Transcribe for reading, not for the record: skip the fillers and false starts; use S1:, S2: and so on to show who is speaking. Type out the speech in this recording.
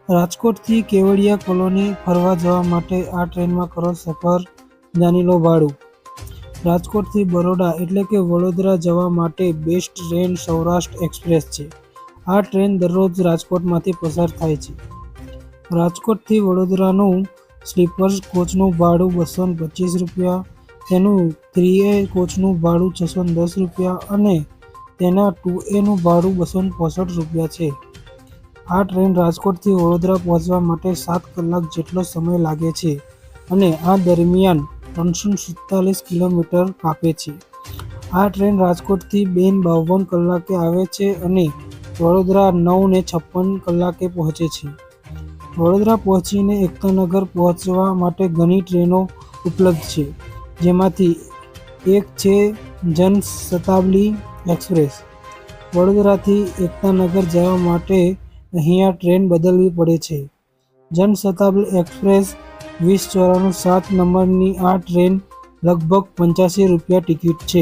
S1: રાજકોટથી કેવડિયા કોલોની ફરવા જવા માટે આ ટ્રેનમાં કરો સફર, જાણી લો ભાડું. રાજકોટથી બરોડા એટલે કે વડોદરા જવા માટે બેસ્ટ ટ્રેન સૌરાષ્ટ્ર એક્સપ્રેસ છે. આ ટ્રેન દરરોજ રાજકોટમાંથી પસાર થાય છે. રાજકોટથી વડોદરાનું સ્લીપર કોચનું ભાડું ₹225, તેનું 3A કોચનું ભાડું ₹610 અને તેના 2Aનું ભાડું ₹265 છે. આ ટ્રેન રાજકોટથી વડોદરા પહોંચવા માટે 7 કલાક જેટલો સમય લાગે છે અને આ દરમિયાન 347 કિલોમીટર કાપે છે. આ ટ્રેન રાજકોટથી 2:52 કલાકે આવે છે અને વડોદરા 9:56 કલાકે પહોંચે છે. વડોદરા પહોંચીને એકતાનગર પહોંચવા માટે ઘણી ટ્રેનો ઉપલબ્ધ છે, જેમાંથી એક છે જનશતાબ્દી એક્સપ્રેસ. વડોદરાથી એકતાનગર જવા માટે અહીંયા ટ્રેન બદલવી પડે છે. જનશતાબ્દી એક્સપ્રેસ 2094 7 નંબરની આ ટ્રેન લગભગ ₹85 ટિકિટ છે.